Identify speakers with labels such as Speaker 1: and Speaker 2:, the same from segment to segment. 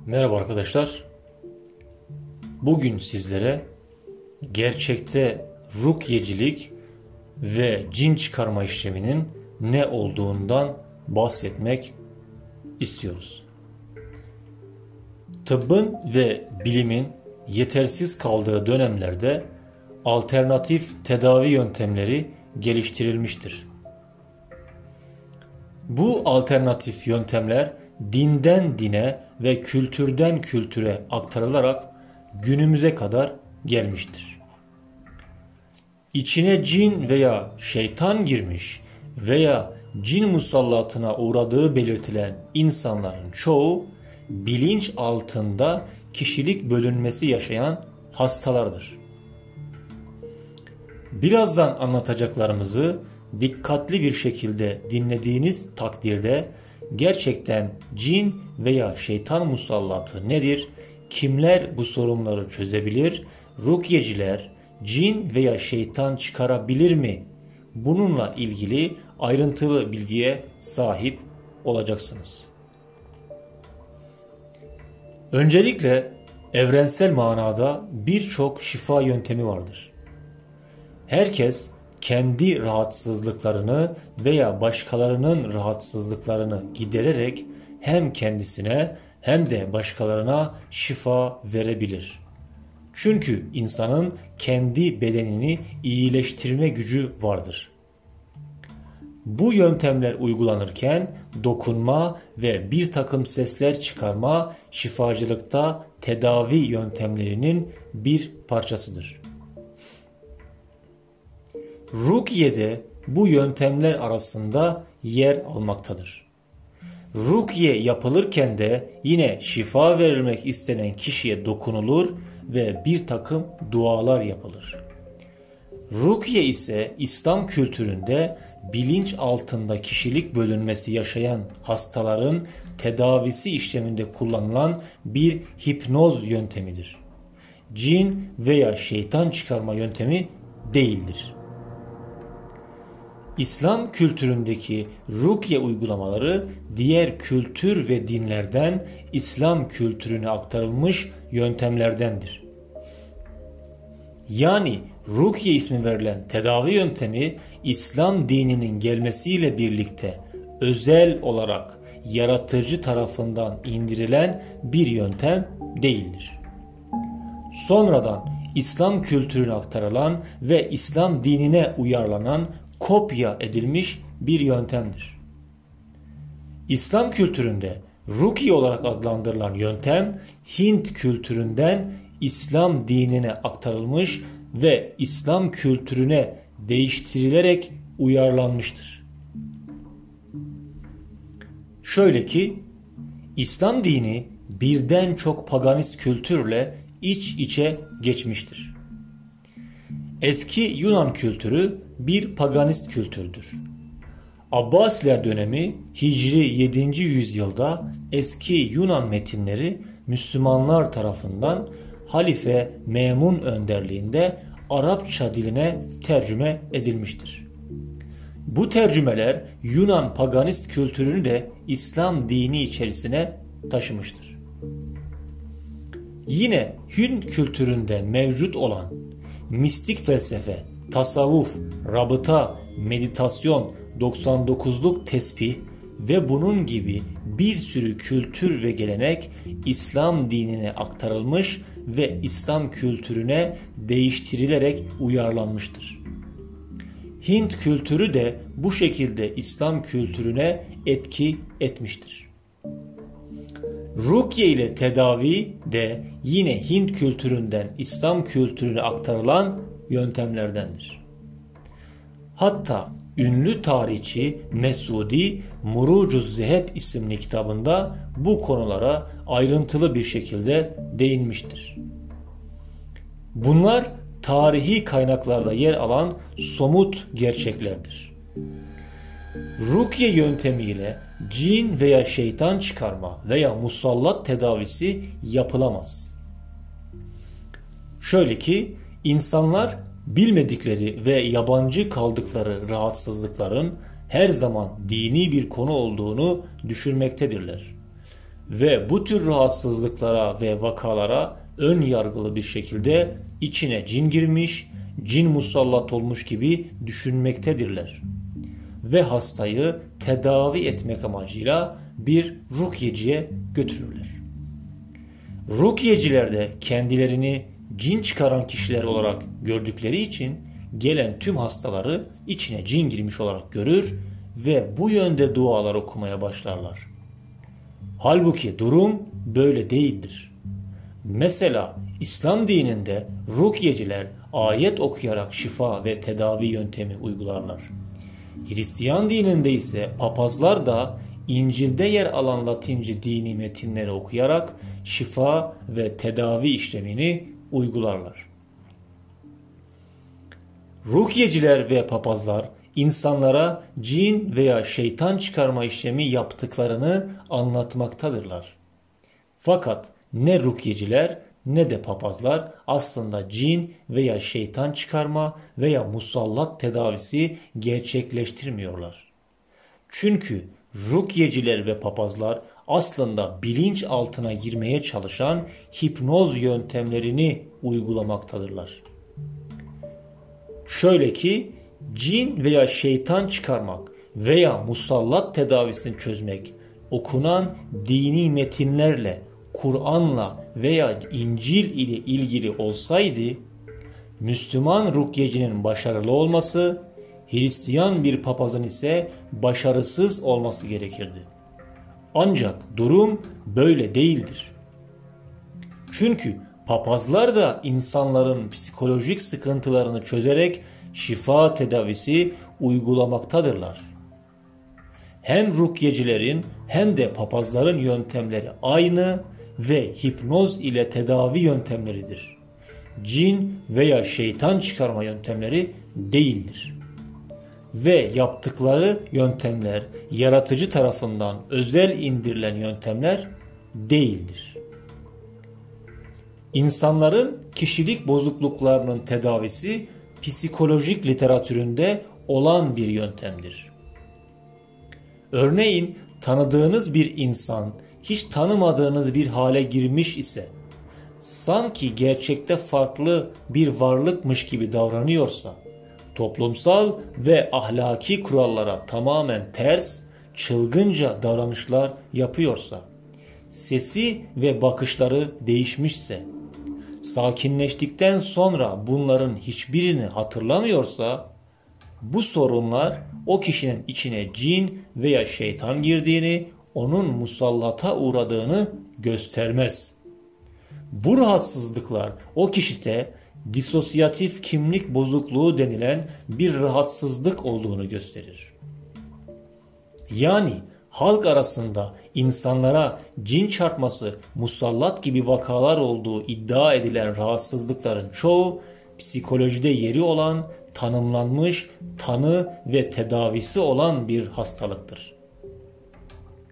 Speaker 1: Merhaba arkadaşlar. Bugün sizlere gerçekte rukyecilik ve cin çıkarma işleminin ne olduğundan bahsetmek istiyoruz. Tıbbın ve bilimin yetersiz kaldığı dönemlerde alternatif tedavi yöntemleri geliştirilmiştir. Bu alternatif yöntemler dinden dine ve kültürden kültüre aktarılarak günümüze kadar gelmiştir. İçine cin veya şeytan girmiş veya cin musallatına uğradığı belirtilen insanların çoğu bilinç altında kişilik bölünmesi yaşayan hastalardır. Birazdan anlatacaklarımızı dikkatli bir şekilde dinlediğiniz takdirde gerçekten cin veya şeytan musallatı nedir? Kimler bu sorunları çözebilir? Rukyeciler cin veya şeytan çıkarabilir mi? Bununla ilgili ayrıntılı bilgiye sahip olacaksınız. Öncelikle evrensel manada birçok şifa yöntemi vardır. Herkes kendi rahatsızlıklarını veya başkalarının rahatsızlıklarını gidererek hem kendisine hem de başkalarına şifa verebilir. Çünkü insanın kendi bedenini iyileştirme gücü vardır. Bu yöntemler uygulanırken dokunma ve bir takım sesler çıkarma şifacılıkta tedavi yöntemlerinin bir parçasıdır. Rukye bu yöntemler arasında yer almaktadır. Rukye yapılırken de yine şifa verilmek istenen kişiye dokunulur ve bir takım dualar yapılır. Rukye ise İslam kültüründe bilinç altında kişilik bölünmesi yaşayan hastaların tedavisi işleminde kullanılan bir hipnoz yöntemidir. Cin veya şeytan çıkarma yöntemi değildir. İslam kültüründeki rukye uygulamaları diğer kültür ve dinlerden İslam kültürüne aktarılmış yöntemlerdendir. Yani rukye ismi verilen tedavi yöntemi İslam dininin gelmesiyle birlikte özel olarak yaratıcı tarafından indirilen bir yöntem değildir. Sonradan İslam kültürüne aktarılan ve İslam dinine uyarlanan kopya edilmiş bir yöntemdir. İslam kültüründe rukye olarak adlandırılan yöntem Hint kültüründen İslam dinine aktarılmış ve İslam kültürüne değiştirilerek uyarlanmıştır. Şöyle ki İslam dini birden çok paganist kültürle iç içe geçmiştir. Eski Yunan kültürü bir paganist kültürdür. Abbasiler dönemi Hicri 7. yüzyılda eski Yunan metinleri Müslümanlar tarafından Halife Memun önderliğinde Arapça diline tercüme edilmiştir. Bu tercümeler Yunan paganist kültürünü de İslam dini içerisine taşımıştır. Yine Hint kültüründe mevcut olan mistik felsefe, tasavvuf, rabıta, meditasyon, 99'luk tesbih ve bunun gibi bir sürü kültür ve gelenek İslam dinine aktarılmış ve İslam kültürüne değiştirilerek uyarlanmıştır. Hint kültürü de bu şekilde İslam kültürüne etki etmiştir. Rukye ile tedavi de yine Hint kültüründen İslam kültürüne aktarılan yöntemlerdendir. Hatta ünlü tarihçi Mesudi Murucuz Zeheb isimli kitabında bu konulara ayrıntılı bir şekilde değinmiştir. Bunlar tarihi kaynaklarda yer alan somut gerçeklerdir. Rukye yöntemiyle cin veya şeytan çıkarma veya musallat tedavisi yapılamaz. Şöyle ki insanlar bilmedikleri ve yabancı kaldıkları rahatsızlıkların her zaman dini bir konu olduğunu düşünmektedirler. ve bu tür rahatsızlıklara ve vakalara ön yargılı bir şekilde içine cin girmiş, cin musallat olmuş gibi düşünmektedirler. Ve hastayı tedavi etmek amacıyla bir rukyeciye götürürler. Rukyeciler de kendilerini cin çıkaran kişiler olarak gördükleri için gelen tüm hastaları içine cin girmiş olarak görür ve bu yönde dualar okumaya başlarlar. Halbuki durum böyle değildir. Mesela İslam dininde rukyeciler ayet okuyarak şifa ve tedavi yöntemi uygularlar. Hristiyan dininde ise papazlar da İncil'de yer alan Latince dini metinleri okuyarak şifa ve tedavi işlemini uygularlar. Rukyeciler ve papazlar insanlara cin veya şeytan çıkarma işlemi yaptıklarını anlatmaktadırlar. Fakat ne rukyeciler ne de papazlar aslında cin veya şeytan çıkarma veya musallat tedavisi gerçekleştirmiyorlar. Çünkü rukyeciler ve papazlar aslında bilinç altına girmeye çalışan hipnoz yöntemlerini uygulamaktadırlar. Şöyle ki cin veya şeytan çıkarmak veya musallat tedavisini çözmek okunan dini metinlerle, Kur'an'la veya İncil ile ilgili olsaydı Müslüman rukyecinin başarılı olması, Hristiyan bir papazın ise başarısız olması gerekirdi. Ancak durum böyle değildir. Çünkü papazlar da insanların psikolojik sıkıntılarını çözerek şifa tedavisi uygulamaktadırlar. Hem rukyecilerin hem de papazların yöntemleri aynı ve hipnoz ile tedavi yöntemleridir. Cin veya şeytan çıkarma yöntemleri değildir. Ve yaptıkları yöntemler yaratıcı tarafından özel indirilen yöntemler değildir. İnsanların kişilik bozukluklarının tedavisi psikolojik literatüründe olan bir yöntemdir. Örneğin tanıdığınız bir insan hiç tanımadığınız bir hale girmiş ise, sanki gerçekte farklı bir varlıkmış gibi davranıyorsa, toplumsal ve ahlaki kurallara tamamen ters, çılgınca davranışlar yapıyorsa, sesi ve bakışları değişmişse, sakinleştikten sonra bunların hiçbirini hatırlamıyorsa, bu sorunlar o kişinin içine cin veya şeytan girdiğini, onun musallata uğradığını göstermez. Bu rahatsızlıklar o kişide disosyatif kimlik bozukluğu denilen bir rahatsızlık olduğunu gösterir. Yani halk arasında insanlara cin çarpması, musallat gibi vakalar olduğu iddia edilen rahatsızlıkların çoğu psikolojide yeri olan, tanımlanmış, tanı ve tedavisi olan bir hastalıktır.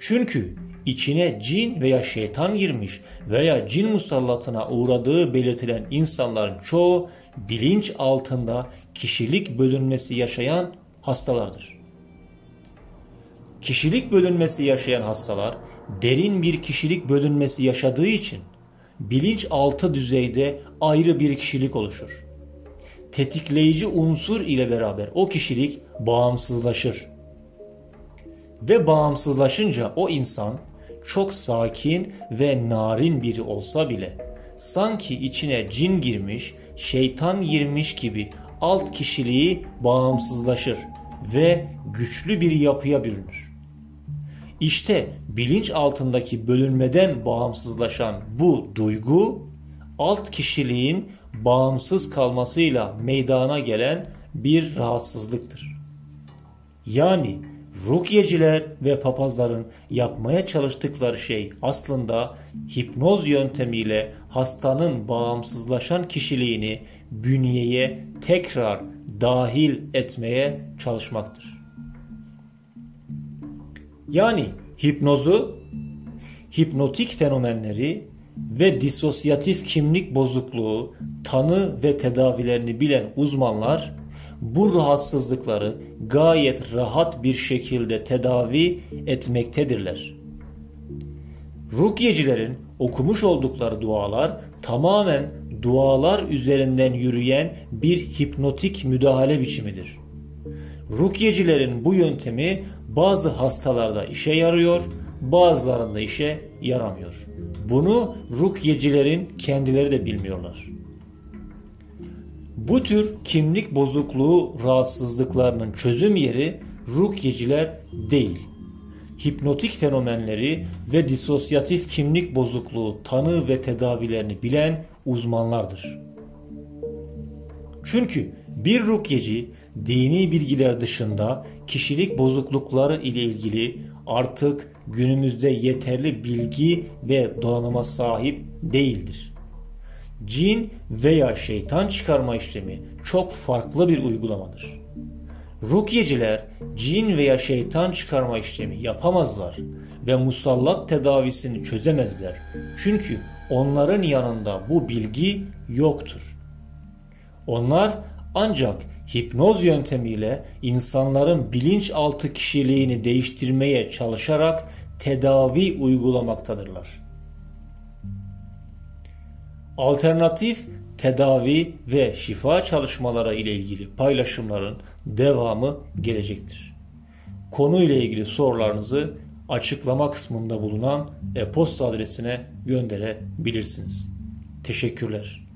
Speaker 1: Çünkü içine cin veya şeytan girmiş veya cin musallatına uğradığı belirtilen insanların çoğu bilinç altında kişilik bölünmesi yaşayan hastalardır. Kişilik bölünmesi yaşayan hastalar derin bir kişilik bölünmesi yaşadığı için bilinçaltı düzeyde ayrı bir kişilik oluşur. Tetikleyici unsur ile beraber o kişilik bağımsızlaşır. Ve bağımsızlaşınca o insan çok sakin ve narin biri olsa bile sanki içine cin girmiş, şeytan girmiş gibi alt kişiliği bağımsızlaşır ve güçlü bir yapıya bürünür. İşte bilinç altındaki bölünmeden bağımsızlaşan bu duygu alt kişiliğin bağımsız kalmasıyla meydana gelen bir rahatsızlıktır. Yani rukyeciler ve papazların yapmaya çalıştıkları şey aslında hipnoz yöntemiyle hastanın bağımsızlaşan kişiliğini bünyeye tekrar dahil etmeye çalışmaktır. Yani hipnozu, hipnotik fenomenleri ve disosyatif kimlik bozukluğu tanı ve tedavilerini bilen uzmanlar bu rahatsızlıkları gayet rahat bir şekilde tedavi etmektedirler. Rukyecilerin okumuş oldukları dualar tamamen dualar üzerinden yürüyen bir hipnotik müdahale biçimidir. Rukyecilerin bu yöntemi bazı hastalarda işe yarıyor, bazılarında işe yaramıyor. Bunu rukyecilerin kendileri de bilmiyorlar. Bu tür kimlik bozukluğu rahatsızlıklarının çözüm yeri rukyeciler değil. Hipnotik fenomenleri ve disosyatif kimlik bozukluğu tanı ve tedavilerini bilen uzmanlardır. Çünkü bir rukyeci dini bilgiler dışında kişilik bozuklukları ile ilgili artık günümüzde yeterli bilgi ve donanıma sahip değildir. Cin veya şeytan çıkarma işlemi çok farklı bir uygulamadır. Rukyeciler cin veya şeytan çıkarma işlemi yapamazlar ve musallat tedavisini çözemezler. Çünkü onların yanında bu bilgi yoktur. Onlar ancak hipnoz yöntemiyle insanların bilinçaltı kişiliğini değiştirmeye çalışarak tedavi uygulamaktadırlar. Alternatif tedavi ve şifa çalışmaları ile ilgili paylaşımların devamı gelecektir. Konuyla ilgili sorularınızı açıklama kısmında bulunan e-posta adresine gönderebilirsiniz. Teşekkürler.